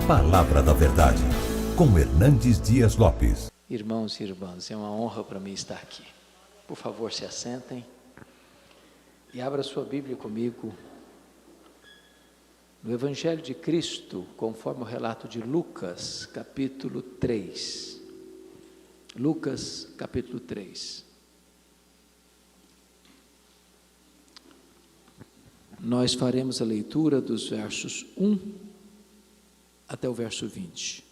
Palavra da Verdade, com Hernandes Dias Lopes. Irmãos e irmãs, é uma honra para mim estar aqui. Por favor, se assentem e abra sua Bíblia comigo no Evangelho de Cristo, conforme o relato de Lucas, capítulo 3. Lucas, capítulo 3. Nós faremos a leitura dos versos 1 até o verso 20.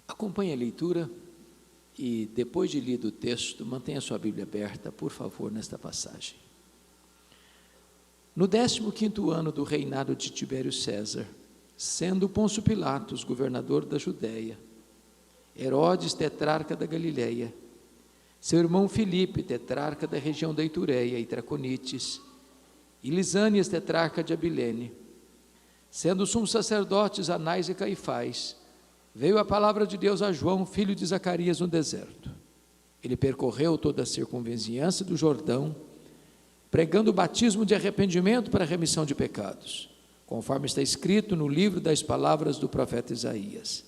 Acompanhe a leitura e, depois de lido o texto, mantenha sua Bíblia aberta, por favor, nesta passagem. No 15º ano do reinado de Tibério César, sendo Pôncio Pilatos governador da Judéia, Herodes tetrarca da Galileia, seu irmão Filipe tetrarca da região da Itureia e Traconites, e Lisânias tetrarca de Abilene, sendo sumos sacerdotes Anás e Caifás, veio a palavra de Deus a João, filho de Zacarias, no deserto. Ele percorreu toda a circunvizinhança do Jordão, pregando o batismo de arrependimento para a remissão de pecados, conforme está escrito no livro das palavras do profeta Isaías.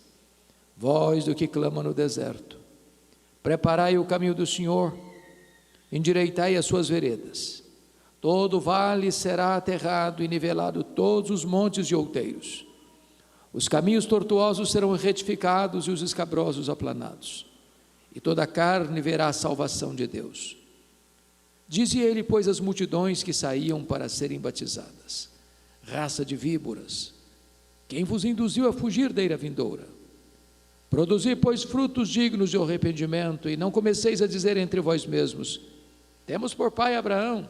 Voz do que clama no deserto, preparai o caminho do Senhor, endireitai as suas veredas. Todo vale será aterrado e nivelado todos os montes e outeiros. Os caminhos tortuosos serão retificados e os escabrosos aplanados, e toda a carne verá a salvação de Deus. Dizia ele, pois, às multidões que saíam para serem batizadas: raça de víboras, quem vos induziu a fugir da ira vindoura? Produzi, pois, frutos dignos de arrependimento, e não comeceis a dizer entre vós mesmos: temos por pai Abraão,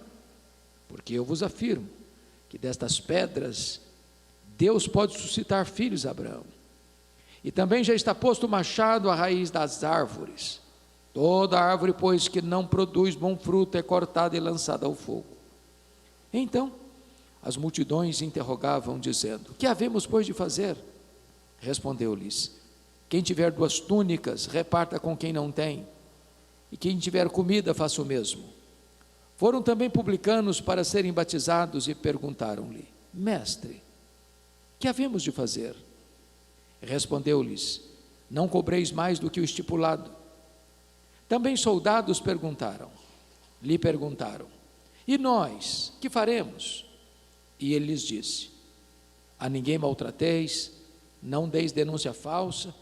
porque eu vos afirmo que destas pedras Deus pode suscitar filhos a Abraão. E também já está posto o machado à raiz das árvores. Toda árvore, pois, que não produz bom fruto é cortada e lançada ao fogo. Então as multidões interrogavam, dizendo: que havemos, pois, de fazer? Respondeu-lhes: quem tiver 2 túnicas, reparta com quem não tem, e quem tiver comida, faça o mesmo. Foram também publicanos para serem batizados e perguntaram-lhe: mestre, que havemos de fazer? Respondeu-lhes: não cobreis mais do que o estipulado. Também soldados lhe perguntaram: e nós, que faremos? E ele lhes disse: a ninguém maltrateis, não deis denúncia falsa,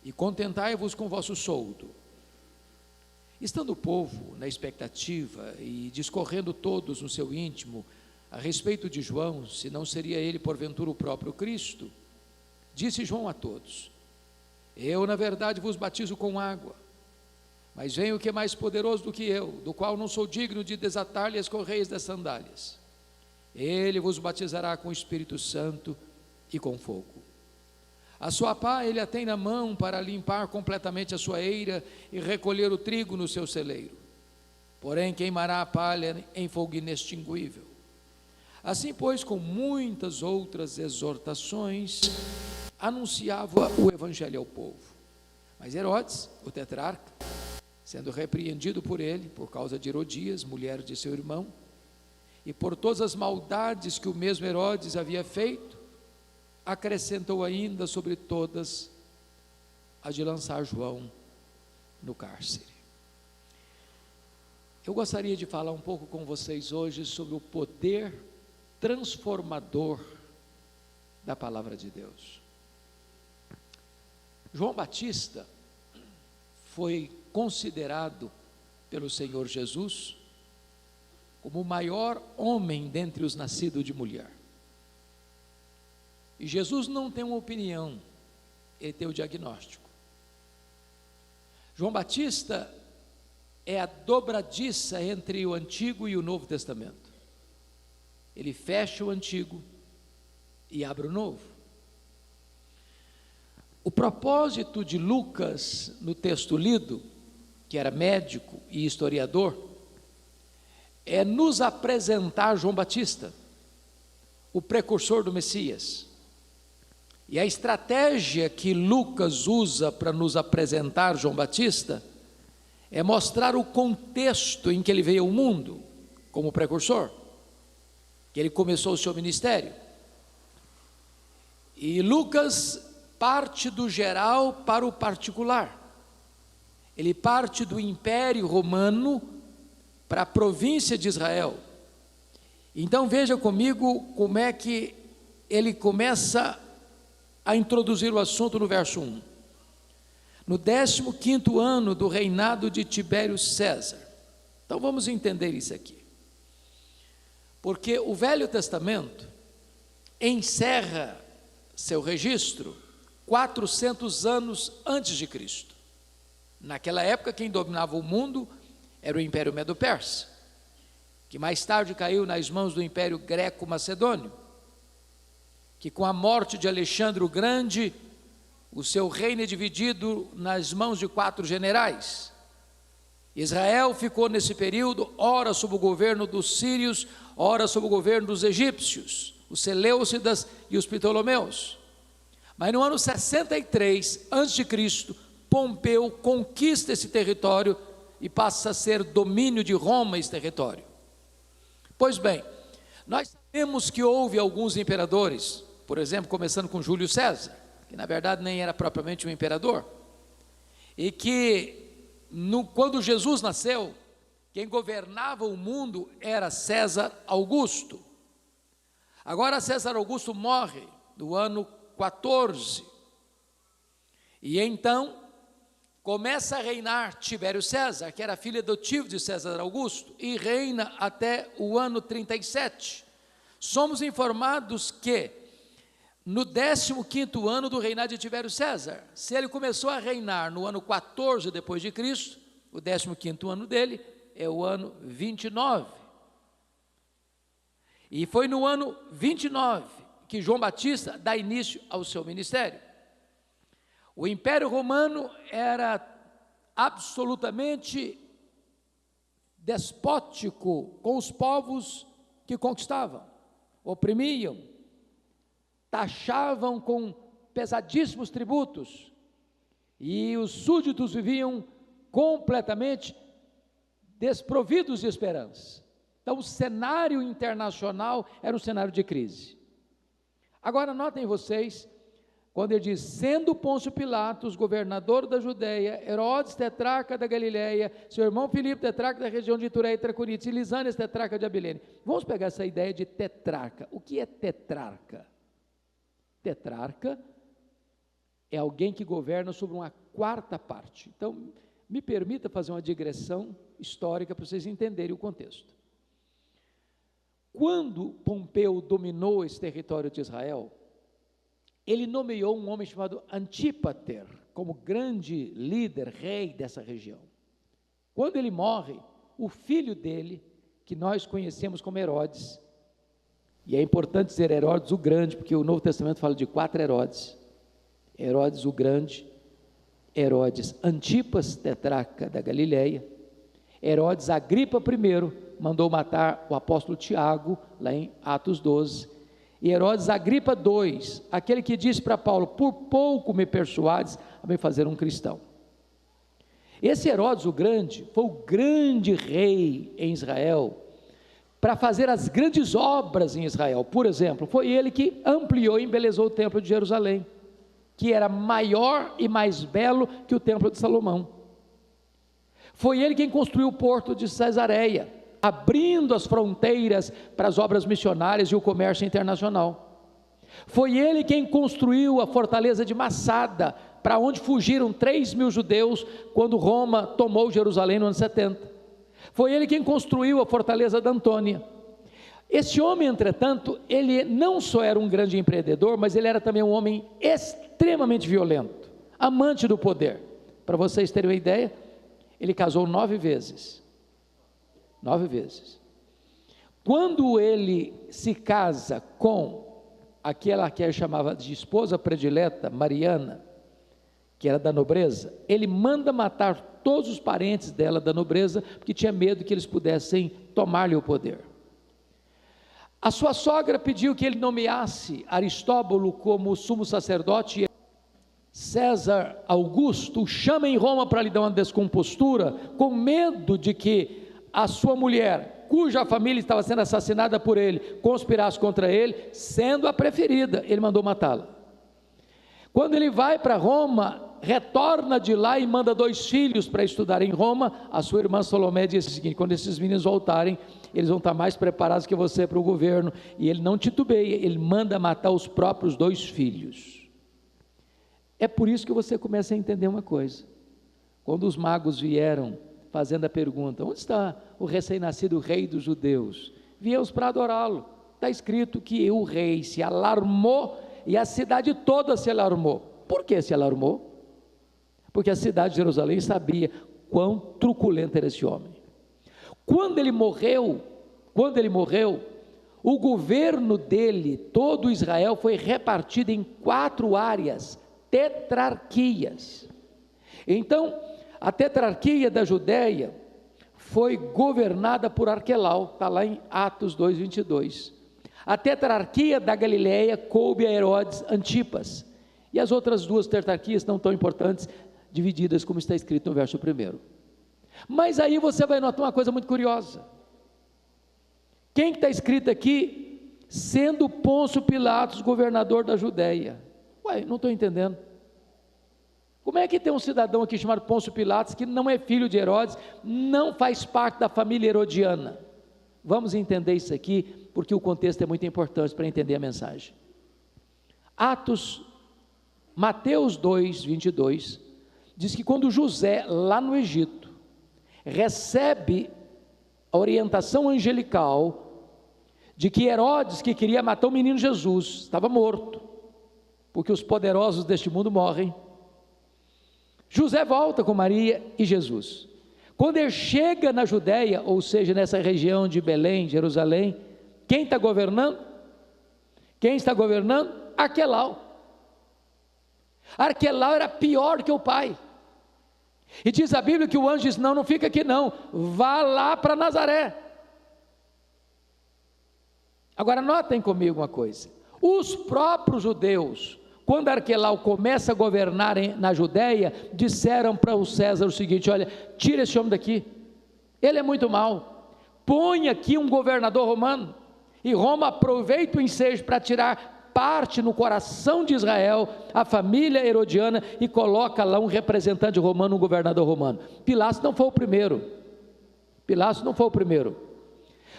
e contentai-vos com vosso soldo. Estando o povo na expectativa e discorrendo todos no seu íntimo a respeito de João, se não seria ele porventura o próprio Cristo, disse João a todos: eu na verdade vos batizo com água, mas vem o que é mais poderoso do que eu, do qual não sou digno de desatar-lhe as correias das sandálias. Ele vos batizará com o Espírito Santo e com fogo. A sua pá ele a tem na mão para limpar completamente a sua eira e recolher o trigo no seu celeiro, porém queimará a palha em fogo inextinguível. Assim, pois, com muitas outras exortações, anunciava o evangelho ao povo. Mas Herodes, o tetrarca, sendo repreendido por ele, por causa de Herodias, mulher de seu irmão, e por todas as maldades que o mesmo Herodes havia feito, acrescentou ainda sobre todas a de lançar João no cárcere. Eu gostaria de falar um pouco com vocês hoje sobre o poder transformador da palavra de Deus. João Batista foi considerado pelo Senhor Jesus como o maior homem dentre os nascidos de mulher. E Jesus não tem uma opinião, ele tem o diagnóstico. João Batista é a dobradiça entre o Antigo e o Novo Testamento. Ele fecha o Antigo e abre o Novo. O propósito de Lucas, no texto lido, que era médico e historiador, é nos apresentar João Batista, o precursor do Messias. E a estratégia que Lucas usa para nos apresentar João Batista é mostrar o contexto em que ele veio ao mundo como precursor, que ele começou o seu ministério. E Lucas parte do geral para o particular. Ele parte do Império Romano para a província de Israel. Então veja comigo como é que ele começa a introduzir o assunto no verso 1. No 15º ano do reinado de Tibério César. Então vamos entender isso aqui. Porque o Velho Testamento encerra seu registro 400 anos antes de Cristo. Naquela época quem dominava o mundo era o Império Medo-Persa, que mais tarde caiu nas mãos do Império Greco-Macedônio, que com a morte de Alexandre o Grande, o seu reino é dividido nas mãos de 4 generais. Israel ficou nesse período, ora sob o governo dos sírios, ora sob o governo dos egípcios, os Seleucidas e os Ptolomeus. Mas no ano 63 a.C., Pompeu conquista esse território e passa a ser domínio de Roma esse território. Pois bem, nós sabemos que houve alguns imperadores, por exemplo, começando com Júlio César, que na verdade nem era propriamente um imperador, e que quando Jesus nasceu, quem governava o mundo era César Augusto. Agora César Augusto morre no ano 14, e então começa a reinar Tibério César, que era filho adotivo de César Augusto, e reina até o ano 37. Somos informados que no 15º ano do reinado de Tibério César, se ele começou a reinar no ano 14 depois de Cristo, o 15º ano dele é o ano 29. E foi no ano 29 que João Batista dá início ao seu ministério. O Império Romano era absolutamente despótico com os povos que conquistavam, oprimiam, taxavam com pesadíssimos tributos, e os súditos viviam completamente desprovidos de esperança. Então o cenário internacional era um cenário de crise. Agora notem vocês, quando ele diz, sendo Pôncio Pilatos governador da Judeia, Herodes tetrarca da Galileia, seu irmão Filipe tetrarca da região de Itureia e Traconites, e Lisânias tetrarca de Abilene. Vamos pegar essa ideia de tetrarca. O que é tetrarca? Tetrarca é alguém que governa sobre uma quarta parte. Então, me permita fazer uma digressão histórica para vocês entenderem o contexto. Quando Pompeu dominou esse território de Israel, ele nomeou um homem chamado Antípater como grande líder, rei dessa região. Quando ele morre, o filho dele, que nós conhecemos como Herodes, e é importante dizer Herodes o Grande, porque o Novo Testamento fala de 4 Herodes: Herodes o Grande, Herodes Antipas, tetrarca da Galileia, Herodes Agripa I, mandou matar o apóstolo Tiago, lá em Atos 12, e Herodes Agripa II, aquele que disse para Paulo, por pouco me persuades a me fazer um cristão. Esse Herodes o Grande foi o grande rei em Israel, para fazer as grandes obras em Israel. Por exemplo, foi ele que ampliou e embelezou o templo de Jerusalém, que era maior e mais belo que o templo de Salomão. Foi ele quem construiu o porto de Cesareia, abrindo as fronteiras para as obras missionárias e o comércio internacional. Foi ele quem construiu a fortaleza de Massada, para onde fugiram 3.000 judeus quando Roma tomou Jerusalém no ano 70. Foi ele quem construiu a fortaleza da Antônia. Esse homem, entretanto, ele não só era um grande empreendedor, mas ele era também um homem extremamente violento, amante do poder. Para vocês terem uma ideia, ele casou 9 vezes. 9 vezes. Quando ele se casa com aquela que ele chamava de esposa predileta, Mariana, que era da nobreza, ele manda matar todos os parentes dela da nobreza, porque tinha medo que eles pudessem tomar-lhe o poder. A sua sogra pediu que ele nomeasse Aristóbulo como sumo sacerdote. César Augusto o chama em Roma para lhe dar uma descompostura, com medo de que a sua mulher, cuja família estava sendo assassinada por ele, conspirasse contra ele, sendo a preferida, ele mandou matá-la. Quando ele vai para Roma, retorna de lá e manda 2 filhos para estudar em Roma. A sua irmã Salomé disse o seguinte: quando esses meninos voltarem, eles vão estar mais preparados que você para o governo. E ele não titubeia, ele manda matar os próprios 2 filhos. É por isso que você começa a entender uma coisa. Quando os magos vieram fazendo a pergunta: onde está o recém-nascido rei dos judeus? Viemos para adorá-lo. Está escrito que o rei se alarmou e a cidade toda se alarmou. Por que se alarmou? Porque a cidade de Jerusalém sabia quão truculento era esse homem. Quando ele morreu, o governo dele, todo Israel, foi repartido em 4 áreas, tetrarquias. Então, a tetrarquia da Judéia foi governada por Arquelau, está lá em Atos 2:22. A tetrarquia da Galileia coube a Herodes Antipas, e as outras 2 tetrarquias não tão importantes, divididas como está escrito no verso 1. Mas aí você vai notar uma coisa muito curiosa. Quem está escrito aqui? Sendo Pôncio Pilatos governador da Judéia. Ué, não estou entendendo. Como é que tem um cidadão aqui chamado Pôncio Pilatos, que não é filho de Herodes, não faz parte da família herodiana? Vamos entender isso aqui, porque o contexto é muito importante para entender a mensagem. Mateus 2:22, diz que quando José, lá no Egito, recebe a orientação angelical de que Herodes, que queria matar o menino Jesus, estava morto, porque os poderosos deste mundo morrem, José volta com Maria e Jesus. Quando ele chega na Judéia, ou seja, nessa região de Belém, Jerusalém, quem está governando? Arquelau. Arquelau era pior que o pai. E diz a Bíblia que o anjo disse: não fica aqui não, vá lá para Nazaré. Agora notem comigo uma coisa: os próprios judeus, quando Arquelau começa a governar na Judéia, disseram para o César o seguinte: olha, tira esse homem daqui, ele é muito mau, põe aqui um governador romano, e Roma aproveita o ensejo para tirar parte no coração de Israel, a família herodiana, e coloca lá um representante romano, um governador romano. Pilatos não foi o primeiro,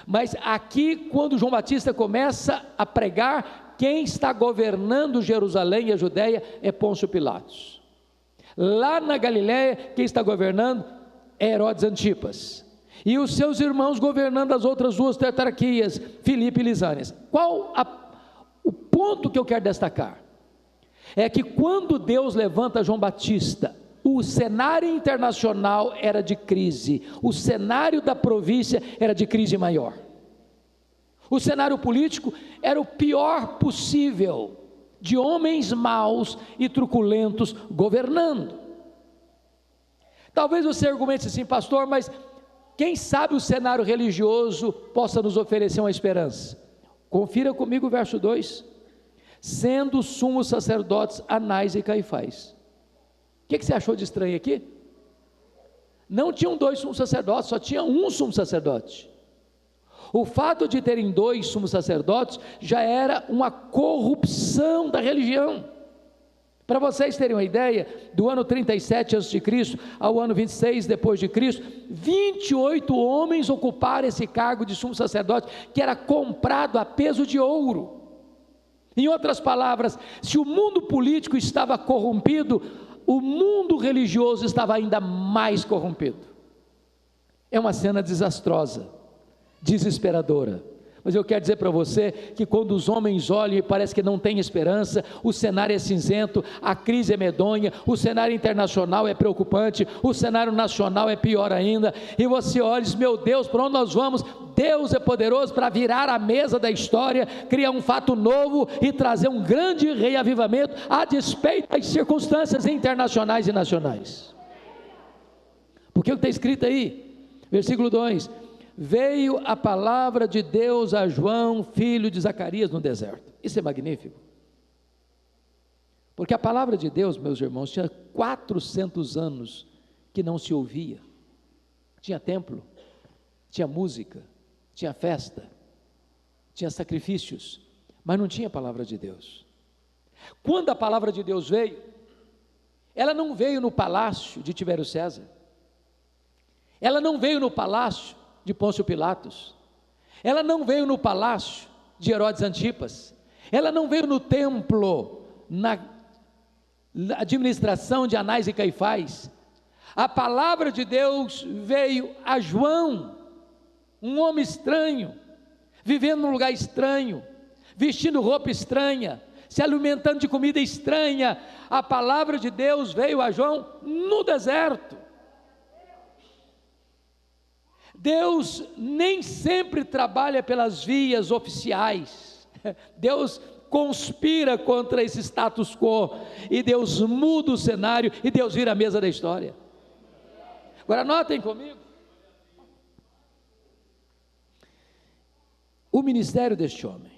mas aqui, quando João Batista começa a pregar, quem está governando Jerusalém e a Judéia é Pôncio Pilatos. Lá na Galileia, quem está governando é Herodes Antipas, e os seus irmãos governando as outras 2 tetrarquias, Filipe e Lisânias. O ponto que eu quero destacar é que quando Deus levanta João Batista, o cenário internacional era de crise, o cenário da província era de crise maior, o cenário político era o pior possível, de homens maus e truculentos governando. Talvez você argumente assim: pastor, mas quem sabe o cenário religioso possa nos oferecer uma esperança. Confira comigo o verso 2: sendo sumos sacerdotes Anás e Caifás. O que você achou de estranho aqui? Não tinham 2 sumos sacerdotes, só tinha um sumo sacerdote. O fato de terem 2 sumos sacerdotes já era uma corrupção da religião. Para vocês terem uma ideia, do ano 37 a.C. ao ano 26 depois de Cristo, 28 homens ocuparam esse cargo de sumo sacerdote, que era comprado a peso de ouro. Em outras palavras, se o mundo político estava corrompido, o mundo religioso estava ainda mais corrompido. É uma cena desastrosa, desesperadora. Mas eu quero dizer para você que quando os homens olham e parece que não tem esperança, o cenário é cinzento, a crise é medonha, o cenário internacional é preocupante, o cenário nacional é pior ainda, e você olha e diz: meu Deus, para onde nós vamos? Deus é poderoso para virar a mesa da história, criar um fato novo e trazer um grande reavivamento a despeito das circunstâncias internacionais e nacionais. Porque o que está escrito aí? Versículo 2: veio a palavra de Deus a João, filho de Zacarias, no deserto. Isso é magnífico. Porque a palavra de Deus, meus irmãos, tinha 400 anos que não se ouvia. Tinha templo, tinha música, tinha festa, tinha sacrifícios, mas não tinha a palavra de Deus. Quando a palavra de Deus veio, ela não veio no palácio de Tibério César, ela não veio no palácio de Pôncio Pilatos, ela não veio no palácio de Herodes Antipas, ela não veio no templo, na administração de Anás e Caifás. A palavra de Deus veio a João, um homem estranho, vivendo num lugar estranho, vestindo roupa estranha, se alimentando de comida estranha. A palavra de Deus veio a João no deserto. Deus nem sempre trabalha pelas vias oficiais. Deus conspira contra esse status quo, e Deus muda o cenário, e Deus vira a mesa da história. Agora notem comigo, o ministério deste homem,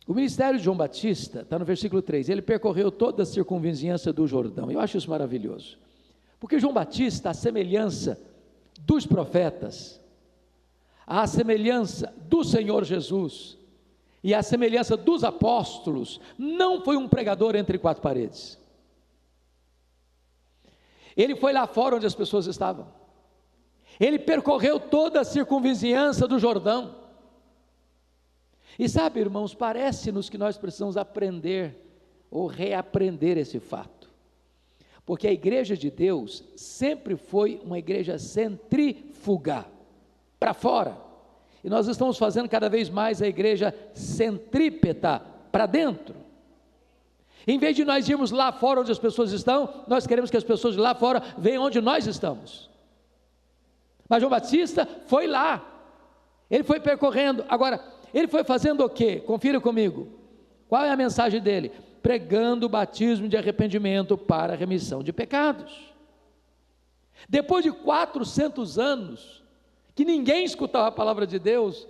o ministério de João Batista, está no versículo 3, ele percorreu toda a circunvizinhança do Jordão. Eu acho isso maravilhoso, porque João Batista, a semelhança dos profetas, a semelhança do Senhor Jesus, e a semelhança dos apóstolos, não foi um pregador entre quatro paredes. Ele foi lá fora onde as pessoas estavam, ele percorreu toda a circunvizinhança do Jordão. E sabe, irmãos, parece-nos que nós precisamos aprender ou reaprender esse fato, porque a igreja de Deus sempre foi uma igreja centrífuga, para fora, e nós estamos fazendo cada vez mais a igreja centrípeta, para dentro. Em vez de nós irmos lá fora onde as pessoas estão, nós queremos que as pessoas de lá fora venham onde nós estamos. Mas João Batista foi lá, ele foi percorrendo. Agora, ele foi fazendo o quê? Confira comigo, qual é a mensagem dele? Pregando o batismo de arrependimento para a remissão de pecados. Depois de 400 anos, que ninguém escutava a palavra de Deus,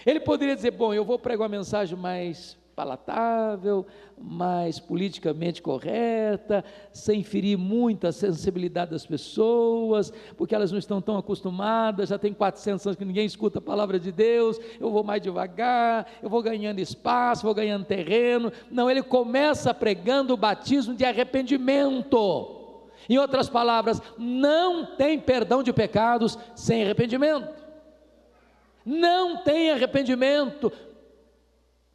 ele poderia dizer, bom, eu vou pregar uma mensagem mais palatável, mais politicamente correta, sem ferir muito a sensibilidade das pessoas, porque elas não estão tão acostumadas, já tem 400 anos que ninguém escuta a palavra de Deus, eu vou mais devagar, eu vou ganhando espaço, vou ganhando terreno. Não, ele começa pregando o batismo de arrependimento. Em outras palavras, não tem perdão de pecados sem arrependimento, não tem arrependimento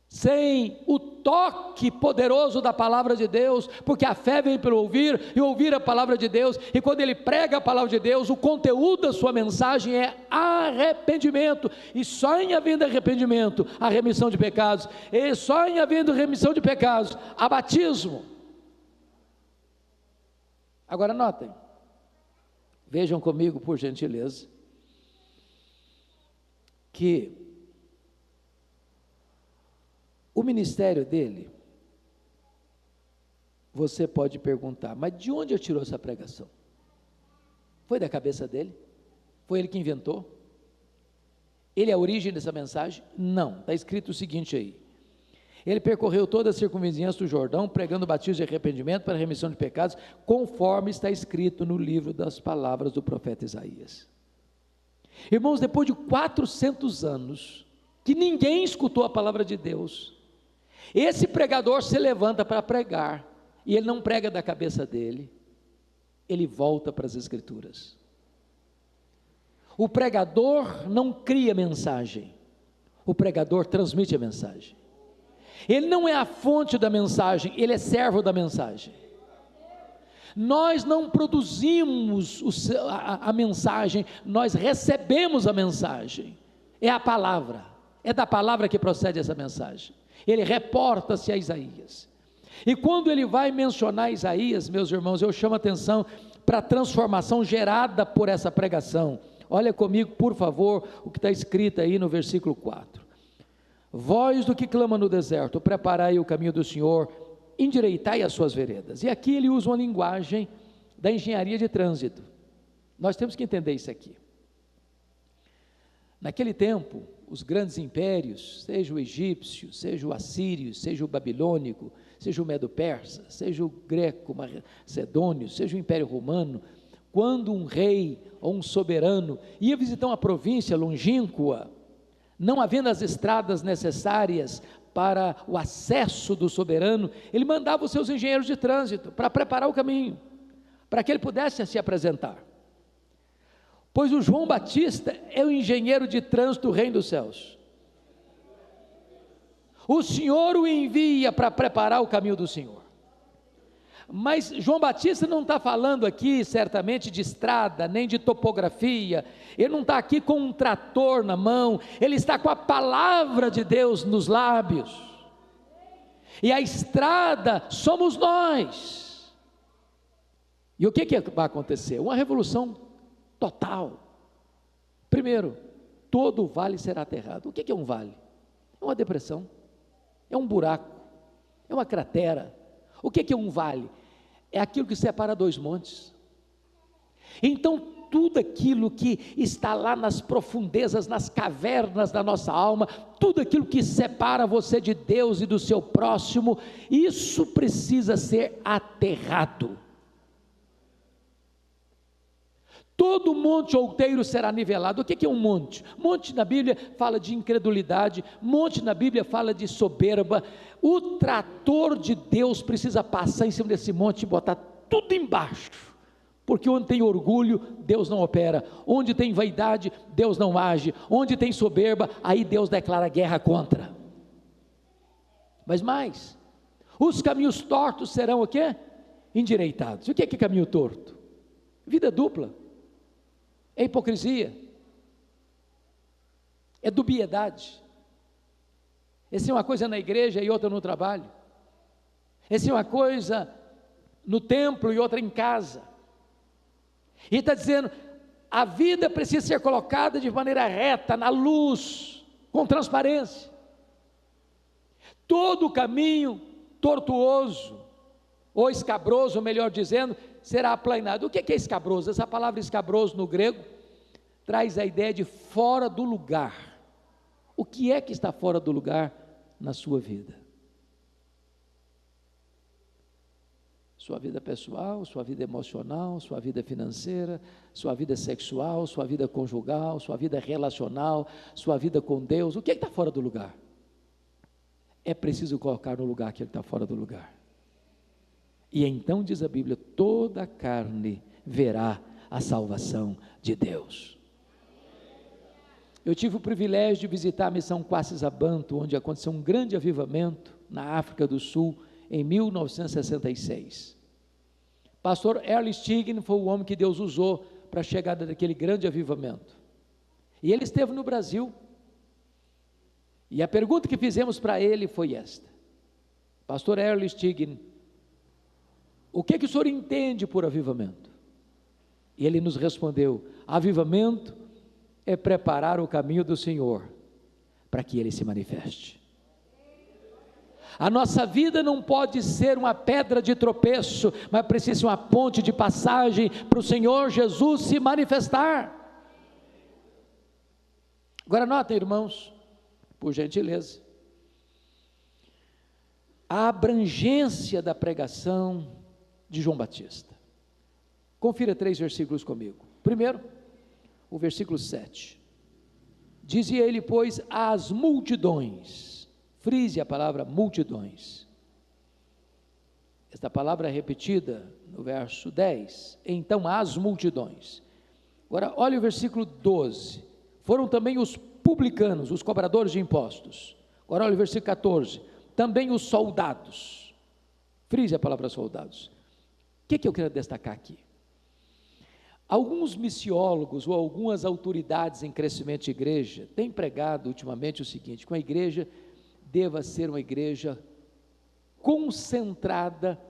sem o toque poderoso da palavra de Deus, porque a fé vem pelo ouvir, e ouvir a palavra de Deus, e quando ele prega a palavra de Deus, o conteúdo da sua mensagem é arrependimento, e só em havendo arrependimento, a remissão de pecados, e só em havendo remissão de pecados, há batismo. Agora notem, vejam comigo por gentileza, que o ministério dele, você pode perguntar, mas de onde ele tirou essa pregação? Foi da cabeça dele? Foi ele que inventou? Ele é a origem dessa mensagem? Não, está escrito o seguinte aí, ele percorreu toda a circunvizinhança do Jordão, pregando o batismo de arrependimento para a remissão de pecados, conforme está escrito no livro das palavras do profeta Isaías. Irmãos, depois de 400 anos, que ninguém escutou a palavra de Deus, esse pregador se levanta para pregar, e ele não prega da cabeça dele, ele volta para as Escrituras. O pregador não cria mensagem, o pregador transmite a mensagem. Ele não é a fonte da mensagem, ele é servo da mensagem. Nós não produzimos a mensagem, nós recebemos a mensagem, é a palavra, é da palavra que procede essa mensagem. Ele reporta-se a Isaías, e quando ele vai mencionar Isaías, meus irmãos, eu chamo a atenção para a transformação gerada por essa pregação. Olha comigo, por favor, o que está escrito aí no versículo 4, voz do que clama no deserto, preparai o caminho do Senhor, endireitai as suas veredas. E aqui ele usa uma linguagem da engenharia de trânsito, nós temos que entender isso aqui. Naquele tempo, os grandes impérios, seja o egípcio, seja o assírio, seja o babilônico, seja o medo-persa, seja o greco-macedônio, seja o império romano, quando um rei ou um soberano ia visitar uma província longínqua, não havendo as estradas necessárias para o acesso do soberano, ele mandava os seus engenheiros de trânsito para preparar o caminho, para que ele pudesse se apresentar. Pois o João Batista é o engenheiro de trânsito do reino dos céus. O Senhor o envia para preparar o caminho do Senhor. Mas João Batista não está falando aqui certamente de estrada, nem de topografia, ele não está aqui com um trator na mão, ele está com a palavra de Deus nos lábios, e a estrada somos nós. E o que vai acontecer? Uma revolução total. Primeiro, todo o vale será aterrado. O que é um vale? É uma depressão, é um buraco, é uma cratera. O que é um vale? É aquilo que separa dois montes. Então, tudo aquilo que está lá nas profundezas, nas cavernas da nossa alma, tudo aquilo que separa você de Deus e do seu próximo, isso precisa ser aterrado. Todo monte outeiro será nivelado. O que é um monte? Monte na Bíblia fala de incredulidade, monte na Bíblia fala de soberba. O trator de Deus precisa passar em cima desse monte e botar tudo embaixo, porque onde tem orgulho, Deus não opera, onde tem vaidade, Deus não age, onde tem soberba, aí Deus declara guerra contra. Mas mais, os caminhos tortos serão o quê? Endireitados. O que é caminho torto? Vida dupla. É hipocrisia, é dubiedade. Essa é uma coisa na igreja e outra no trabalho. Essa é uma coisa no templo e outra em casa. E está dizendo, a vida precisa ser colocada de maneira reta, na luz, com transparência. Todo o caminho tortuoso, ou escabroso, melhor dizendo, será aplanado. O que é escabroso? Essa palavra escabroso no grego traz a ideia de fora do lugar. O que é que está fora do lugar na sua vida? Sua vida pessoal, sua vida emocional, sua vida financeira, sua vida sexual, sua vida conjugal, sua vida relacional, sua vida com Deus. O que é que está fora do lugar? É preciso colocar no lugar que ele está fora do lugar. E então diz a Bíblia, toda a carne verá a salvação de Deus. Eu tive o privilégio de visitar a missão Quacis-Abantu, onde aconteceu um grande avivamento na África do Sul, em 1966. Pastor Earl Stign foi o homem que Deus usou para a chegada daquele grande avivamento. E ele esteve no Brasil, e a pergunta que fizemos para ele foi esta: Pastor Earl Stign, o que o senhor entende por avivamento? E ele nos respondeu: avivamento é preparar o caminho do Senhor, para que ele se manifeste. A nossa vida não pode ser uma pedra de tropeço, mas precisa ser uma ponte de passagem para o Senhor Jesus se manifestar. Agora notem, irmãos, por gentileza, a abrangência da pregação de João Batista. Confira 3 versículos comigo. Primeiro, o versículo 7. Dizia ele, pois, às multidões. Frise a palavra multidões. Esta palavra é repetida no verso 10. Então, às multidões. Agora, olha o versículo 12. Foram também os publicanos, os cobradores de impostos. Agora, olha o versículo 14. Também os soldados. Frise a palavra soldados. O que eu quero destacar aqui? Alguns missiólogos ou algumas autoridades em crescimento de igreja têm pregado ultimamente o seguinte: que a igreja deva ser uma igreja concentrada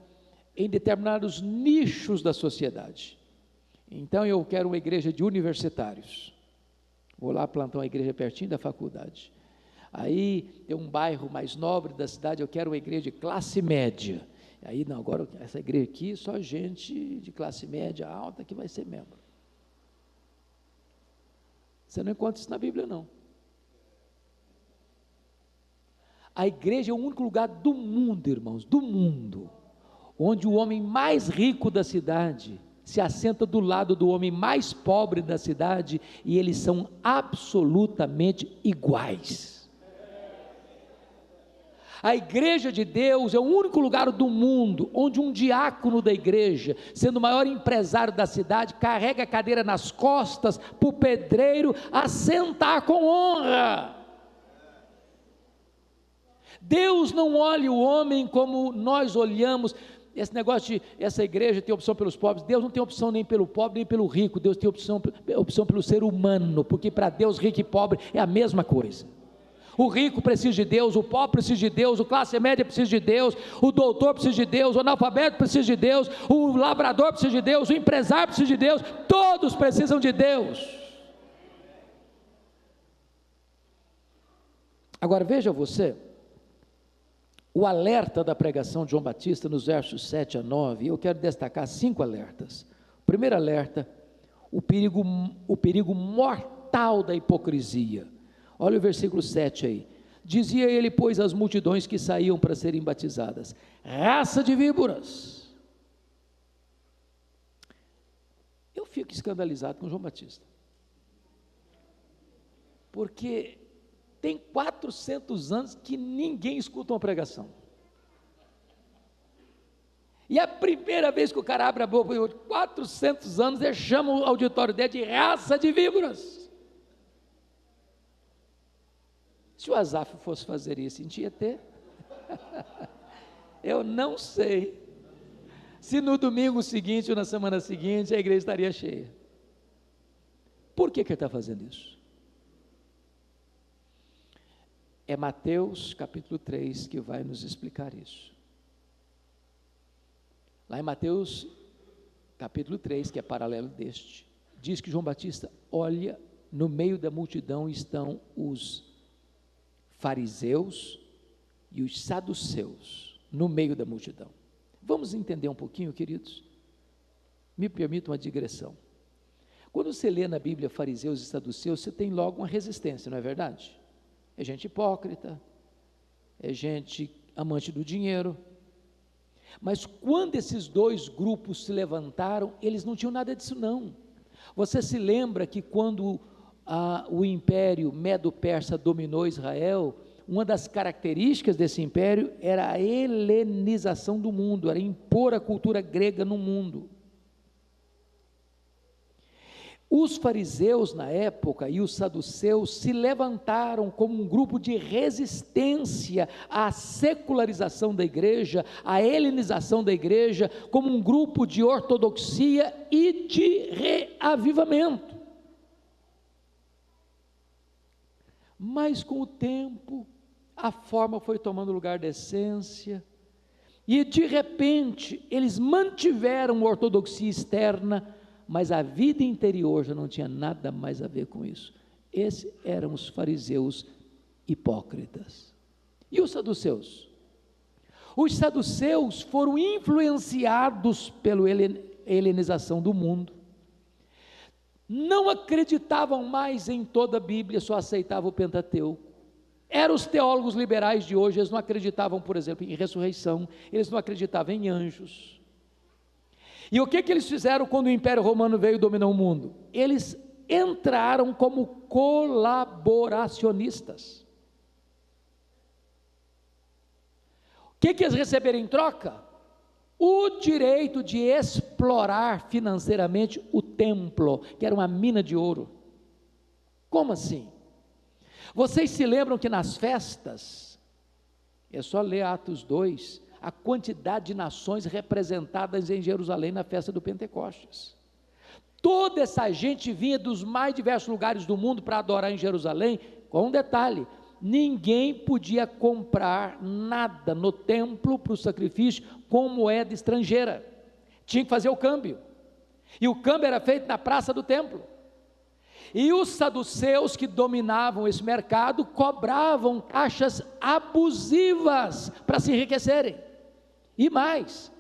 em determinados nichos da sociedade. Então eu quero uma igreja de universitários, vou lá plantar uma igreja pertinho da faculdade. Aí tem um bairro mais nobre da cidade, eu quero uma igreja de classe média. Aí não, agora essa igreja aqui, só gente de classe média alta que vai ser membro. Você não encontra isso na Bíblia, não. A igreja é o único lugar do mundo, irmãos, do mundo, onde o homem mais rico da cidade se assenta do lado do homem mais pobre da cidade, e eles são absolutamente iguais. A igreja de Deus é o único lugar do mundo onde um diácono da igreja, sendo o maior empresário da cidade, carrega a cadeira nas costas para o pedreiro assentar com honra. Deus não olha o homem como nós olhamos. Esse negócio de essa igreja tem opção pelos pobres. Deus não tem opção nem pelo pobre nem pelo rico. Deus tem opção pelo ser humano, porque para Deus rico e pobre é a mesma coisa. O rico precisa de Deus, o pobre precisa de Deus, o classe média precisa de Deus, o doutor precisa de Deus, o analfabeto precisa de Deus, o lavrador precisa de Deus, o empresário precisa de Deus, todos precisam de Deus. Agora veja você, o alerta da pregação de João Batista nos versos 7 a 9, eu quero destacar 5 alertas. O primeiro alerta, o perigo mortal da hipocrisia. Olha o versículo 7 aí, dizia ele, pois, às multidões que saíam para serem batizadas: raça de víboras. Eu fico escandalizado com João Batista, porque tem 400 anos que ninguém escuta uma pregação, e a primeira vez que o cara abre a boca, 400 anos, ele chama o auditório dele de raça de víboras. Se o Asaf fosse fazer isso em Tietê, eu não sei se no domingo seguinte ou na semana seguinte a igreja estaria cheia. Por que ele está fazendo isso? É Mateus capítulo 3 que vai nos explicar isso. Lá em Mateus capítulo 3, que é paralelo deste, diz que João Batista olha, no meio da multidão estão os fariseus e os saduceus, no meio da multidão. Vamos entender um pouquinho, queridos? Me permita uma digressão. Quando você lê na Bíblia fariseus e saduceus, você tem logo uma resistência, não é verdade? É gente hipócrita, é gente amante do dinheiro. Mas quando esses dois grupos se levantaram, eles não tinham nada disso não. Você se lembra que quando o império medo-persa dominou Israel, uma das características desse império era a helenização do mundo, era impor a cultura grega no mundo. Os fariseus na época e os saduceus se levantaram como um grupo de resistência à secularização da igreja, à helenização da igreja, como um grupo de ortodoxia e de reavivamento. Mas com o tempo, a forma foi tomando lugar da essência, e de repente, eles mantiveram a ortodoxia externa, mas a vida interior já não tinha nada mais a ver com isso. Esses eram os fariseus hipócritas. E os saduceus? Os saduceus foram influenciados pela helenização do mundo, não acreditavam mais em toda a Bíblia, só aceitavam o Pentateuco. Eram os teólogos liberais de hoje, eles não acreditavam, por exemplo, em ressurreição, eles não acreditavam em anjos. E o que eles fizeram quando o Império Romano veio e dominou o mundo? Eles entraram como colaboracionistas. O que eles receberam em troca? O direito de explorar financeiramente o templo, que era uma mina de ouro. Como assim? Vocês se lembram que nas festas, é só ler Atos 2, a quantidade de nações representadas em Jerusalém na festa do Pentecostes. Toda essa gente vinha dos mais diversos lugares do mundo para adorar em Jerusalém, com um detalhe: ninguém podia comprar nada no templo para o sacrifício com moeda estrangeira, tinha que fazer o câmbio, e o câmbio era feito na praça do templo. E os saduceus que dominavam esse mercado cobravam taxas abusivas para se enriquecerem. E mais,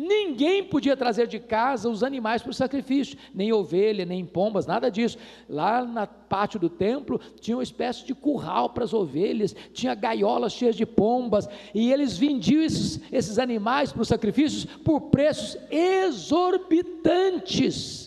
Ninguém podia trazer de casa os animais para o sacrifício, nem ovelha, nem pombas, nada disso. Lá no pátio do templo tinha uma espécie de curral para as ovelhas, tinha gaiolas cheias de pombas, e eles vendiam esses animais para os sacrifícios por preços exorbitantes.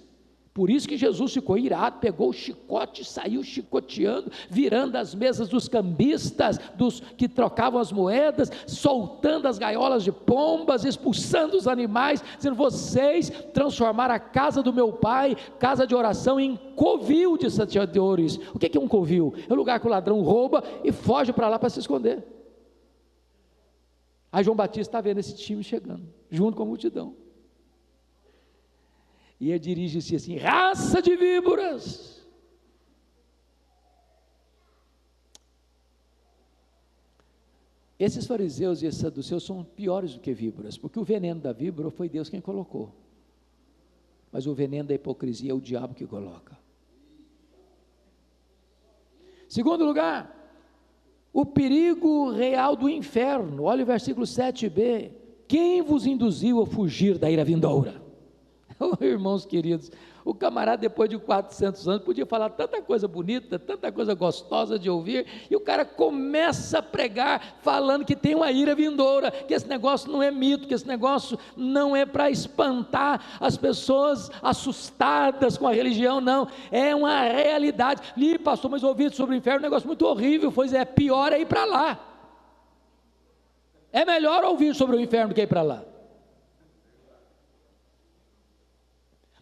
Por isso que Jesus ficou irado, pegou o chicote, saiu chicoteando, virando as mesas dos cambistas, dos que trocavam as moedas, soltando as gaiolas de pombas, expulsando os animais, dizendo: vocês transformaram a casa do meu pai, casa de oração, em covil de salteadores. O que é um covil? É o lugar que o ladrão rouba e foge para lá para se esconder. Aí João Batista está vendo esse time chegando, junto com a multidão. E ele dirige-se assim: raça de víboras. Esses fariseus e esses saduceus são piores do que víboras, porque o veneno da víbora foi Deus quem colocou, mas o veneno da hipocrisia é o diabo que coloca. Segundo lugar, o perigo real do inferno. Olha o versículo 7b: quem vos induziu a fugir da ira vindoura? Oh, irmãos queridos, o camarada depois de 400 anos podia falar tanta coisa bonita, tanta coisa gostosa de ouvir, e o cara começa a pregar falando que tem uma ira vindoura, que esse negócio não é mito, que esse negócio não é para espantar as pessoas assustadas com a religião, não, é uma realidade. Ih, pastor, mas ouvi sobre o inferno, um negócio muito horrível. Pois é, pior é ir para lá. É melhor ouvir sobre o inferno do que ir para lá.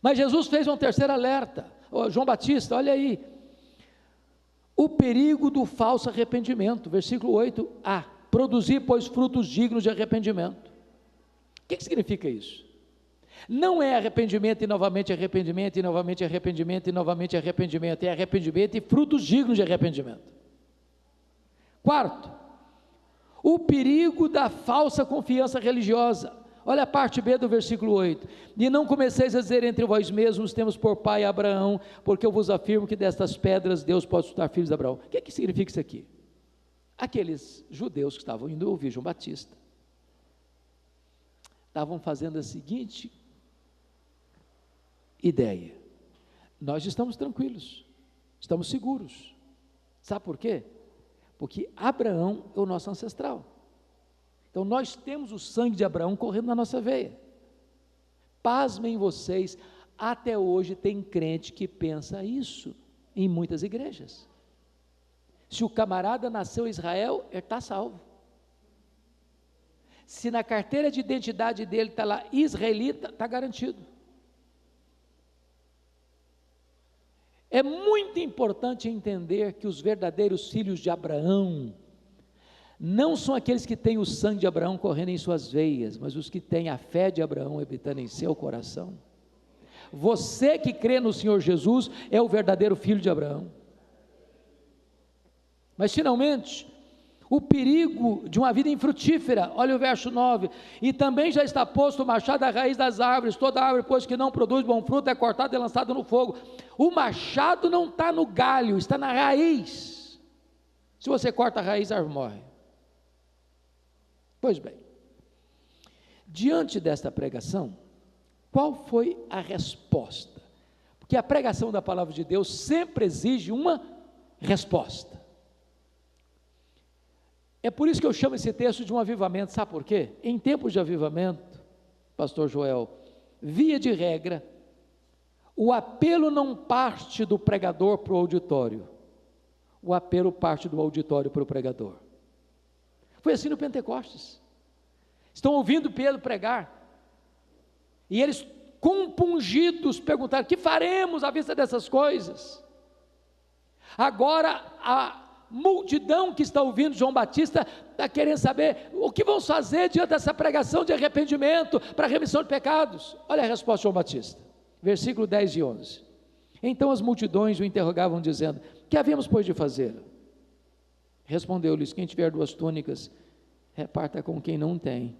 Mas Jesus fez um terceiro alerta. João Batista, olha aí, o perigo do falso arrependimento, versículo 8a: produzir, pois, frutos dignos de arrependimento. O que significa isso? Não é arrependimento e novamente arrependimento, e novamente arrependimento, e novamente arrependimento, é arrependimento e frutos dignos de arrependimento. Quarto, o perigo da falsa confiança religiosa. Olha a parte B do versículo 8: e não comeceis a dizer entre vós mesmos: temos por pai Abraão, porque eu vos afirmo que destas pedras Deus pode suscitar filhos de Abraão. O que significa isso aqui? Aqueles judeus que estavam indo ouvir João Batista estavam fazendo a seguinte ideia: nós estamos tranquilos, estamos seguros. Sabe por quê? Porque Abraão é o nosso ancestral. Então nós temos o sangue de Abraão correndo na nossa veia. Pasmem vocês, até hoje tem crente que pensa isso em muitas igrejas. Se o camarada nasceu em Israel, ele está salvo. Se na carteira de identidade dele está lá israelita, está garantido. É muito importante entender que os verdadeiros filhos de Abraão não são aqueles que têm o sangue de Abraão correndo em suas veias, mas os que têm a fé de Abraão habitando em seu coração. Você que crê no Senhor Jesus é o verdadeiro filho de Abraão. Mas finalmente, o perigo de uma vida infrutífera. Olha o verso 9: e também já está posto o machado à raiz das árvores, toda árvore, pois, que não produz bom fruto, é cortada e lançada no fogo. O machado não está no galho, está na raiz. Se você corta a raiz, a árvore morre. Pois bem, diante desta pregação, qual foi a resposta? Porque a pregação da palavra de Deus sempre exige uma resposta. É por isso que eu chamo esse texto de um avivamento. Sabe por quê? Em tempos de avivamento, pastor Joel, via de regra, o apelo não parte do pregador para o auditório, o apelo parte do auditório para o pregador. Foi assim no Pentecostes. Estão ouvindo Pedro pregar, e eles compungidos perguntaram: que faremos à vista dessas coisas? Agora a multidão que está ouvindo João Batista está querendo saber o que vão fazer diante dessa pregação de arrependimento para remissão de pecados. Olha a resposta de João Batista, versículo 10 e 11: então as multidões o interrogavam dizendo: que havíamos pois de fazer? Respondeu-lhes: quem tiver 2 túnicas, reparta com quem não tem,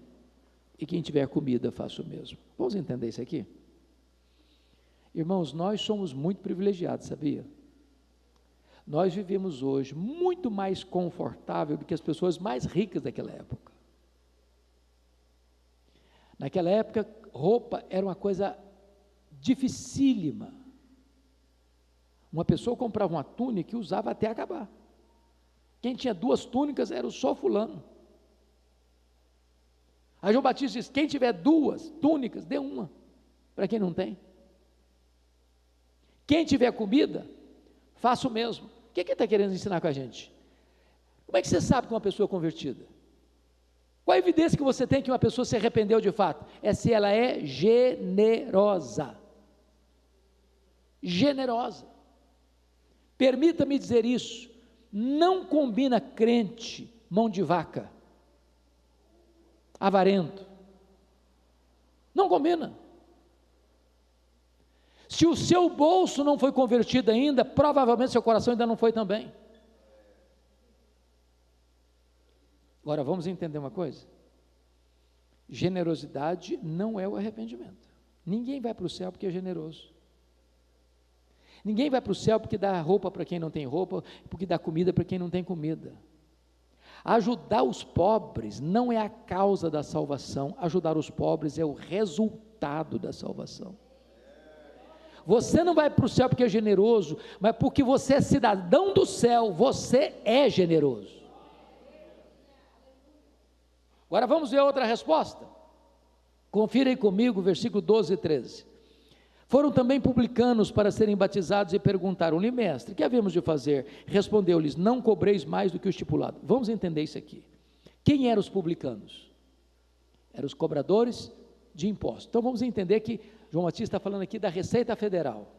e quem tiver comida, faça o mesmo. Vamos entender isso aqui? Irmãos, nós somos muito privilegiados, sabia? Nós vivemos hoje muito mais confortável do que as pessoas mais ricas daquela época. Naquela época, roupa era uma coisa dificílima. Uma pessoa comprava uma túnica e usava até acabar. Quem tinha 2 túnicas era só fulano. Aí João Batista diz: quem tiver 2 túnicas, dê uma para quem não tem. Quem tiver comida, faça o mesmo. O que ele está querendo ensinar com a gente? Como é que você sabe que uma pessoa é convertida? Qual a evidência que você tem que uma pessoa se arrependeu de fato? É se ela é generosa. Generosa. Permita-me dizer isso, não combina crente, mão de vaca, avarento. Não combina. Se o seu bolso não foi convertido ainda, provavelmente seu coração ainda não foi também. Agora vamos entender uma coisa: generosidade não é o arrependimento. Ninguém vai para o céu porque é generoso. Ninguém vai para o céu porque dá roupa para quem não tem roupa, porque dá comida para quem não tem comida. Ajudar os pobres não é a causa da salvação, ajudar os pobres é o resultado da salvação. Você não vai para o céu porque é generoso, mas porque você é cidadão do céu, você é generoso. Agora vamos ver outra resposta. Confira aí comigo, versículo 12 e 13. Foram também publicanos para serem batizados e perguntaram-lhe: mestre, que havemos de fazer? Respondeu-lhes: não cobreis mais do que o estipulado. Vamos entender isso aqui. Quem eram os publicanos? Eram os cobradores de impostos. Então vamos entender que João Batista está falando aqui da Receita Federal.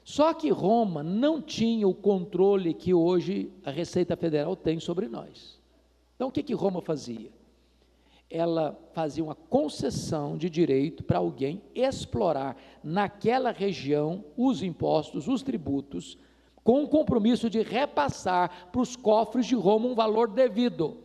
Só que Roma não tinha o controle que hoje a Receita Federal tem sobre nós. Então o que Roma fazia? Ela fazia uma concessão de direito para alguém explorar naquela região os impostos, os tributos, com o compromisso de repassar para os cofres de Roma um valor devido.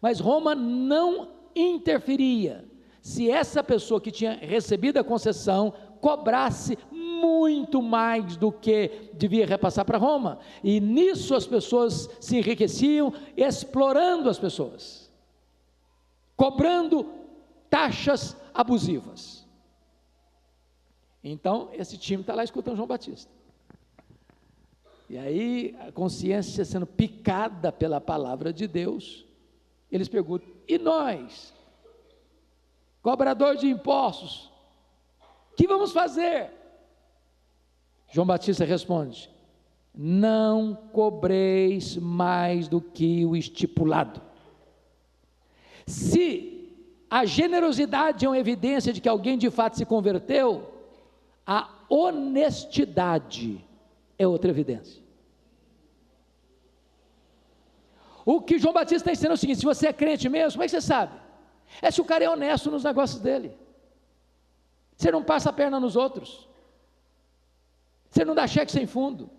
Mas Roma não interferia se essa pessoa que tinha recebido a concessão cobrasse muito mais do que devia repassar para Roma, e nisso as pessoas se enriqueciam, explorando as pessoas, cobrando taxas abusivas. Então esse time está lá escutando João Batista, e aí a consciência sendo picada pela palavra de Deus, eles perguntam: e nós, cobrador de impostos, que vamos fazer? João Batista responde: não cobreis mais do que o estipulado. Se a generosidade é uma evidência de que alguém de fato se converteu, a honestidade é outra evidência. O que João Batista está ensinando é o seguinte: se você é crente mesmo, como é que você sabe? É se o cara é honesto nos negócios dele. Você não passa a perna nos outros, você não dá cheque sem fundo,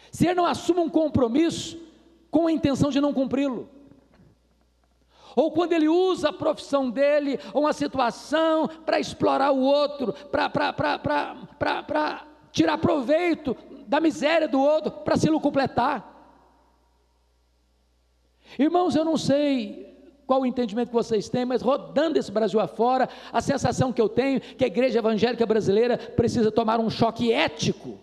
você não assume um compromisso com a intenção de não cumpri-lo, ou quando ele usa a profissão dele, ou uma situação, para explorar o outro, para tirar proveito da miséria do outro, para se completar. Irmãos, eu não sei qual o entendimento que vocês têm, mas rodando esse Brasil afora, a sensação que eu tenho, que a igreja evangélica brasileira precisa tomar um choque ético,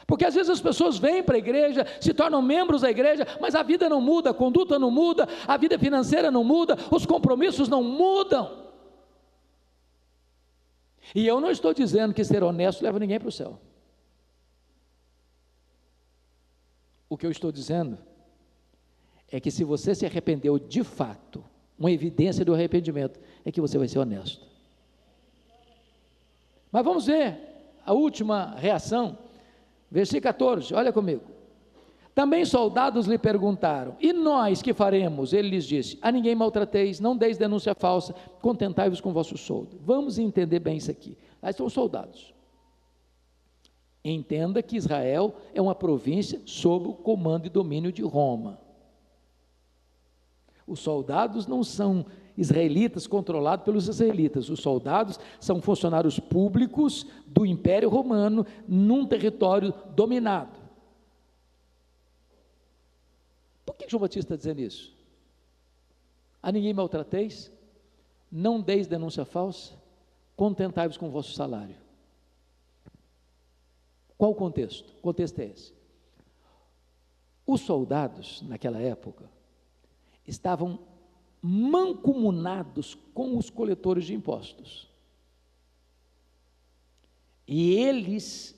porque às vezes as pessoas vêm para a igreja, se tornam membros da igreja, mas a vida não muda, a conduta não muda, a vida financeira não muda, os compromissos não mudam. E eu não estou dizendo que ser honesto leva ninguém para o céu. O que eu estou dizendo é que se você se arrependeu de fato, uma evidência do arrependimento é que você vai ser honesto. Mas vamos ver a última reação, versículo 14, olha comigo. Também soldados lhe perguntaram: e nós que faremos? Ele lhes disse: a ninguém maltrateis, não deis denúncia falsa, contentai-vos com vosso soldo. Vamos entender bem isso aqui. Aí estão os soldados. Entenda que Israel é uma província sob o comando e domínio de Roma. Os soldados não são israelitas controlados pelos israelitas, os soldados são funcionários públicos do Império Romano num território dominado. Por que João Batista está dizendo isso? a ninguém maltrateis, não deis denúncia falsa, contentai-vos com o vosso salário. Qual o contexto? O contexto é esse. Os soldados, naquela época, estavam mancomunados com os coletores de impostos. E eles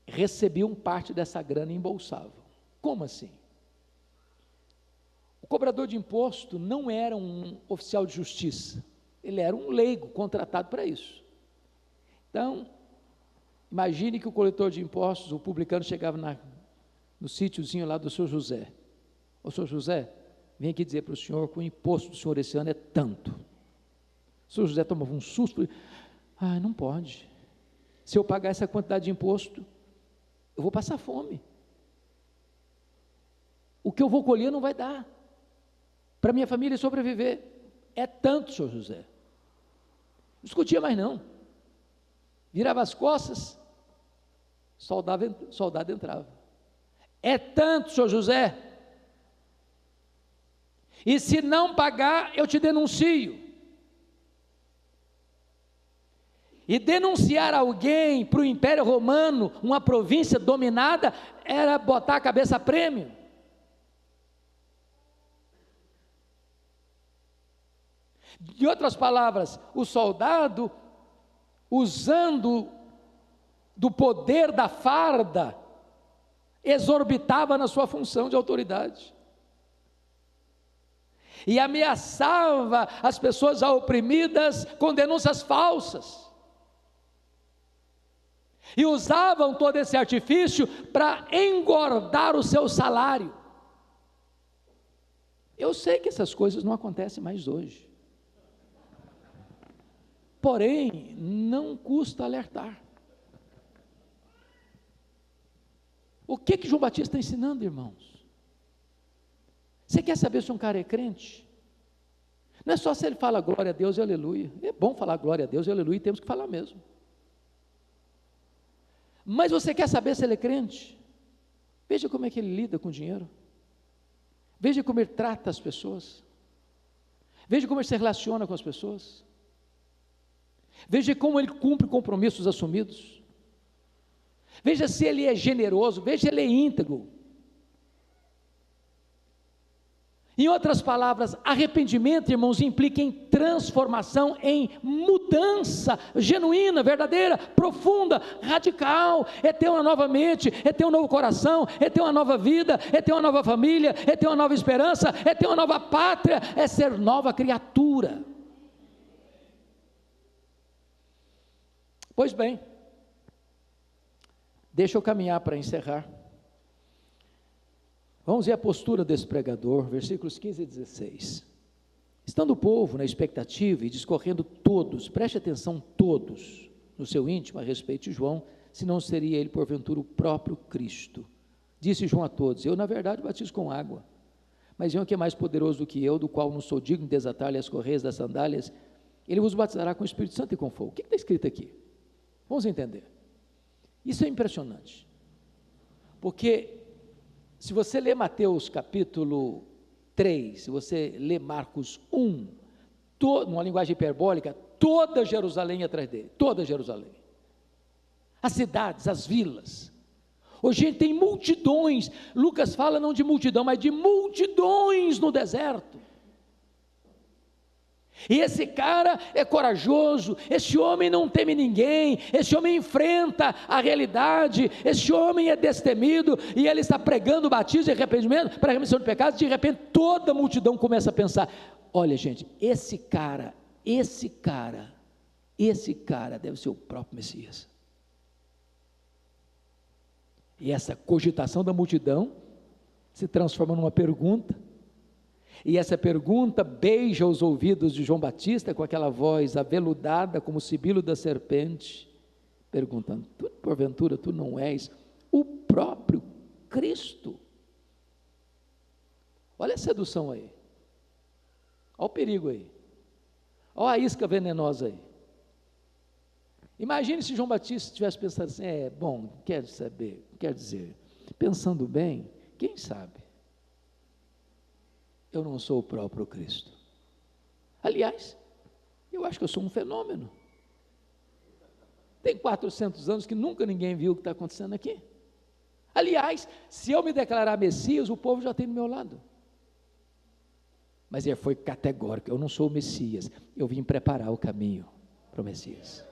recebiam parte dessa grana e embolsavam. Como assim? O cobrador de imposto não era um oficial de justiça, ele era um leigo contratado para isso. Então, imagine que o coletor de impostos, o publicano, chegava no sítiozinho lá do senhor José. Ô senhor José, vem aqui dizer para o senhor que o imposto do senhor esse ano é tanto. O senhor José tomava um susto, não pode. Se eu pagar essa quantidade de imposto, eu vou passar fome. O que eu vou colher não vai dar para minha família sobreviver. É tanto, senhor José. Não discutia mais não. Virava as costas, soldado entrava. É tanto, senhor José. E se não pagar, eu te denuncio. E denunciar alguém para o Império Romano, uma província dominada, era botar a cabeça a prêmio. De outras palavras, o soldado, usando do poder da farda, exorbitava na sua função de autoridade. E ameaçava as pessoas oprimidas com denúncias falsas. E usavam todo esse artifício para engordar o seu salário. Eu sei que essas coisas não acontecem mais hoje. Porém, não custa alertar. O que João Batista está ensinando, irmãos? Você quer saber se um cara é crente? Não é só se ele fala glória a Deus e aleluia. É bom falar glória a Deus e aleluia, e temos que falar mesmo. Mas você quer saber se ele é crente? Veja como é que ele lida com o dinheiro. Veja como ele trata as pessoas. Veja como ele se relaciona com as pessoas. Veja como ele cumpre compromissos assumidos. Veja se ele é generoso, veja se ele é íntegro. Em outras palavras, arrependimento, irmãos, implica em transformação, em mudança genuína, verdadeira, profunda, radical. É ter uma nova mente, é ter um novo coração, é ter uma nova vida, é ter uma nova família, é ter uma nova esperança, é ter uma nova pátria, é ser nova criatura. Pois bem, deixa eu caminhar para encerrar. Vamos ver a postura desse pregador, versículos 15 e 16. Estando o povo na expectativa e discorrendo todos, preste atenção todos, no seu íntimo a respeito de João, se não seria ele porventura o próprio Cristo. Disse João a todos: eu na verdade batizo com água, mas um que é mais poderoso do que eu, do qual não sou digno de desatar-lhe as correias das sandálias, ele vos batizará com o Espírito Santo e com fogo. O que está escrito aqui? Vamos entender. Isso é impressionante, porque se você ler Mateus capítulo 3, se você ler Marcos 1, numa linguagem hiperbólica, toda Jerusalém atrás dele, toda Jerusalém, as cidades, as vilas, hoje a gente tem multidões, Lucas fala não de multidão, mas de multidões no deserto. E esse cara é corajoso, esse homem não teme ninguém, esse homem enfrenta a realidade, esse homem é destemido, e ele está pregando batismo e arrependimento para a remissão de pecados. De repente toda a multidão começa a pensar: olha gente, esse cara deve ser o próprio Messias. E essa cogitação da multidão se transforma numa pergunta, e essa pergunta beija os ouvidos de João Batista com aquela voz aveludada como o sibilo da serpente, perguntando: porventura tu não és o próprio Cristo? Olha a sedução aí, olha o perigo aí, olha a isca venenosa aí. Imagine se João Batista tivesse pensado assim: quer dizer, pensando bem, quem sabe eu não sou o próprio Cristo. Aliás, eu acho que eu sou um fenômeno. Tem 400 anos que nunca ninguém viu o que está acontecendo aqui. Aliás, se eu me declarar Messias, o povo já tem do meu lado. Mas ele foi categórico: eu não sou o Messias, eu vim preparar o caminho para o Messias.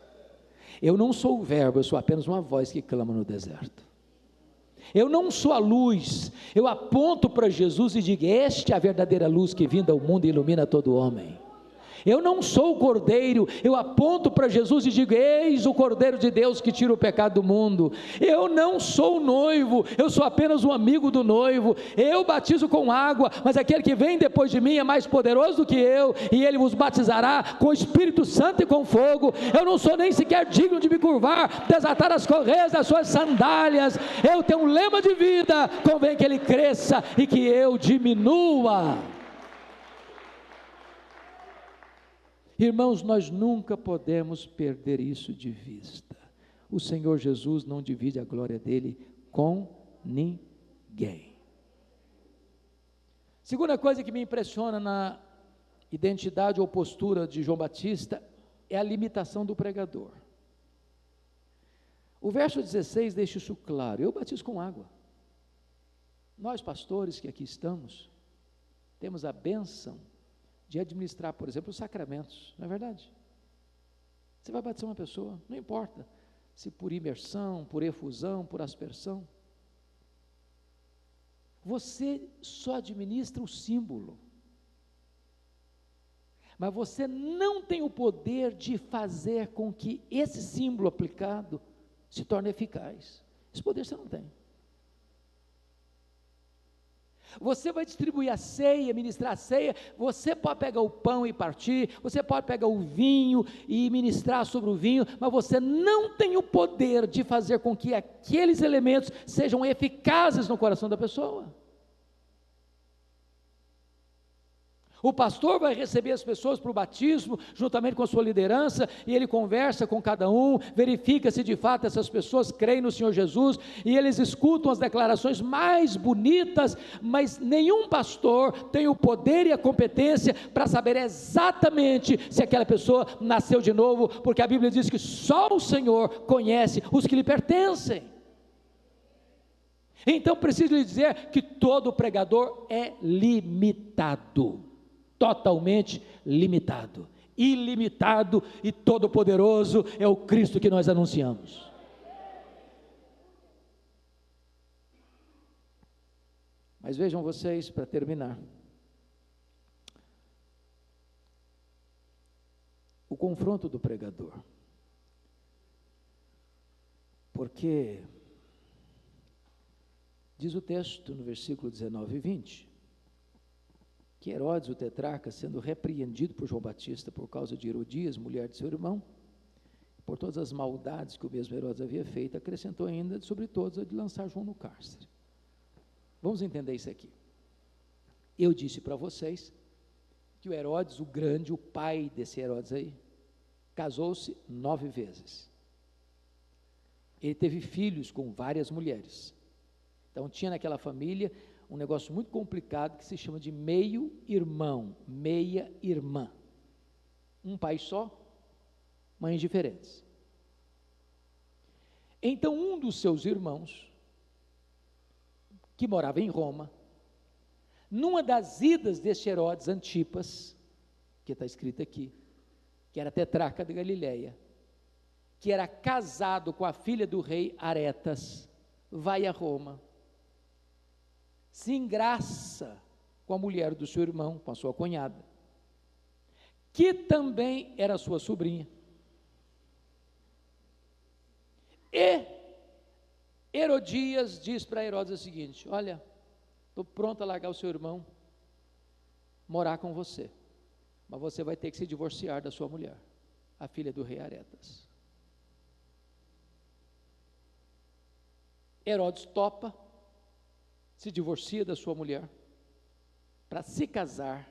Eu não sou o verbo, eu sou apenas uma voz que clama no deserto. Eu não sou a luz, eu aponto para Jesus e digo: este é a verdadeira luz que vinda ao mundo e ilumina todo homem. Eu não sou o cordeiro, eu aponto para Jesus e digo: eis o cordeiro de Deus que tira o pecado do mundo. Eu não sou o noivo, eu sou apenas um amigo do noivo. Eu batizo com água, mas aquele que vem depois de mim é mais poderoso do que eu, e ele vos batizará com o Espírito Santo e com fogo. Eu não sou nem sequer digno de me curvar, desatar as correias das suas sandálias. Eu tenho um lema de vida: convém que ele cresça e que eu diminua. Irmãos, nós nunca podemos perder isso de vista. O Senhor Jesus não divide a glória dele com ninguém. Segunda coisa que me impressiona na identidade ou postura de João Batista é a limitação do pregador. O verso 16 deixa isso claro: eu batizo com água. Nós, pastores que aqui estamos, temos a bênção de administrar, por exemplo, os sacramentos, não é verdade? Você vai batizar uma pessoa, não importa se por imersão, por efusão, por aspersão, você só administra o símbolo, mas você não tem o poder de fazer com que esse símbolo aplicado se torne eficaz. Esse poder você não tem. Você vai distribuir a ceia, ministrar a ceia, você pode pegar o pão e partir, você pode pegar o vinho e ministrar sobre o vinho, mas você não tem o poder de fazer com que aqueles elementos sejam eficazes no coração da pessoa. O pastor vai receber as pessoas para o batismo, juntamente com a sua liderança, e ele conversa com cada um, verifica se de fato essas pessoas creem no Senhor Jesus, e eles escutam as declarações mais bonitas, mas nenhum pastor tem o poder e a competência para saber exatamente se aquela pessoa nasceu de novo, porque a Bíblia diz que só o Senhor conhece os que lhe pertencem. Então preciso lhe dizer que todo pregador é limitado, totalmente limitado. Ilimitado e todo-poderoso é o Cristo que nós anunciamos. Mas vejam vocês, para terminar, o confronto do pregador, porque diz o texto no versículo 19 e 20, que Herodes, o tetrarca, sendo repreendido por João Batista por causa de Herodias, mulher de seu irmão, por todas as maldades que o mesmo Herodes havia feito, acrescentou ainda sobre todos a de lançar João no cárcere. Vamos entender isso aqui. Eu disse para vocês que o Herodes, o grande, o pai desse Herodes aí, casou-se 9 vezes. Ele teve filhos com várias mulheres. Então tinha naquela família um negócio muito complicado que se chama de meio-irmão, meia-irmã. Um pai só, mães diferentes. Então um dos seus irmãos, que morava em Roma, numa das idas deste Herodes Antipas, que está escrito aqui, que era tetrarca de Galileia, que era casado com a filha do rei Aretas, vai a Roma, se engraça com a mulher do seu irmão, com a sua cunhada, que também era sua sobrinha, e Herodias diz para Herodes o seguinte: olha, estou pronto a largar o seu irmão, morar com você, mas você vai ter que se divorciar da sua mulher, a filha do rei Aretas. Herodes topa, se divorcia da sua mulher, para se casar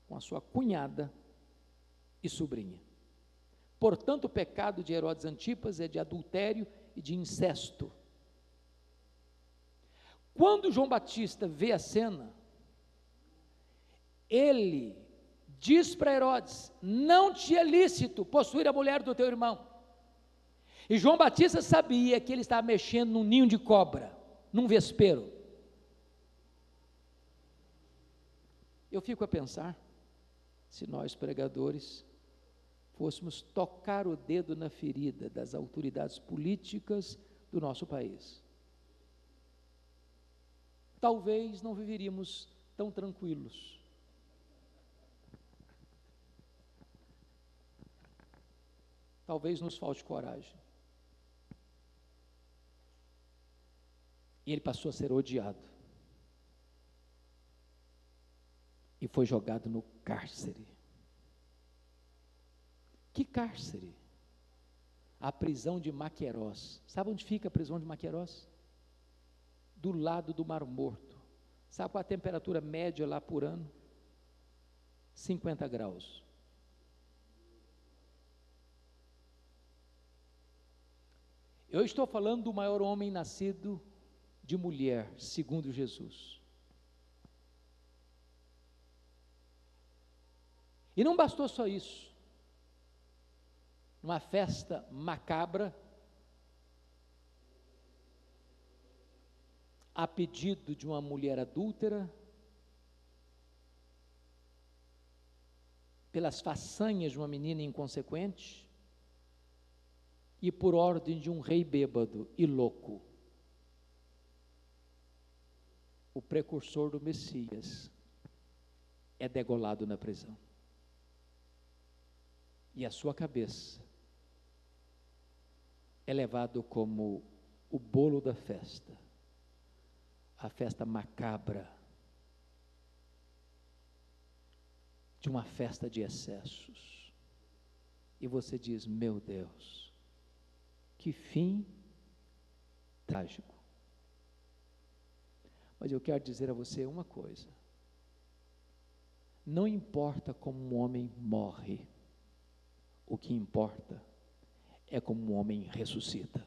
com a sua cunhada e sobrinha. Portanto, o pecado de Herodes Antipas é de adultério e de incesto. Quando João Batista vê a cena, ele diz para Herodes: não te é lícito possuir a mulher do teu irmão. E João Batista sabia que ele estava mexendo num ninho de cobra, num vespeiro. Eu fico a pensar, se nós pregadores fôssemos tocar o dedo na ferida das autoridades políticas do nosso país, talvez não viveríamos tão tranquilos. Talvez nos falte coragem. E ele passou a ser odiado. E foi jogado no cárcere. Que cárcere? A prisão de Maquerós. Sabe onde fica a prisão de Maquerós? Do lado do Mar Morto. Sabe qual a temperatura média lá por ano? 50 graus. Eu estou falando do maior homem nascido de mulher, segundo Jesus. E não bastou só isso. Numa festa macabra, a pedido de uma mulher adúltera, pelas façanhas de uma menina inconsequente, e por ordem de um rei bêbado e louco, o precursor do Messias é degolado na prisão. E a sua cabeça é levado como o bolo da festa, a festa macabra de uma festa de excessos. E você diz: meu Deus, que fim trágico. Mas eu quero dizer a você uma coisa: não importa como um homem morre, o que importa é como um homem ressuscita.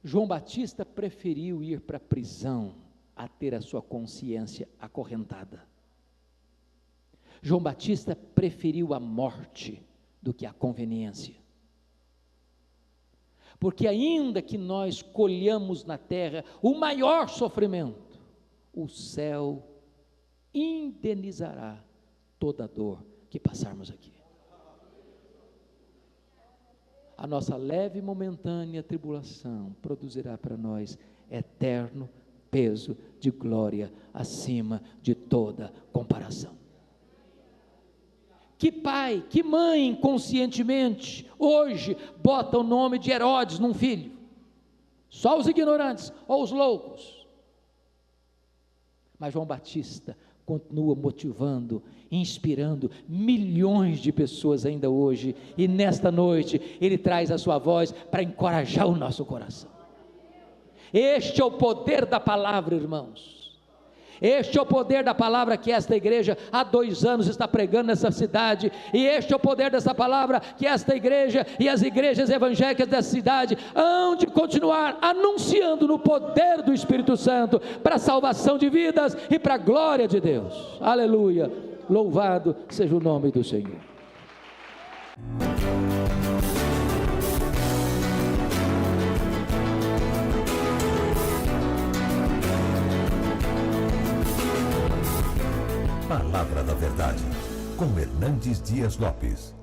João Batista preferiu ir para a prisão a ter a sua consciência acorrentada. João Batista preferiu a morte do que a conveniência. Porque ainda que nós colhamos na terra o maior sofrimento, o céu indenizará toda a dor que passarmos aqui. A nossa leve e momentânea tribulação produzirá para nós eterno peso de glória acima de toda comparação. Que pai, que mãe conscientemente hoje bota o nome de Herodes num filho? Só os ignorantes ou os loucos. Mas João Batista continua motivando, inspirando milhões de pessoas ainda hoje, e nesta noite ele traz a sua voz para encorajar o nosso coração. Este é o poder da palavra, irmãos. Este é o poder da palavra que esta igreja há 2 anos está pregando nessa cidade, e este é o poder dessa palavra que esta igreja e as igrejas evangélicas dessa cidade hão de continuar anunciando no poder do Espírito Santo, para a salvação de vidas e para a glória de Deus. Aleluia, louvado seja o nome do Senhor. Palavra da Verdade, com Hernandes Dias Lopes.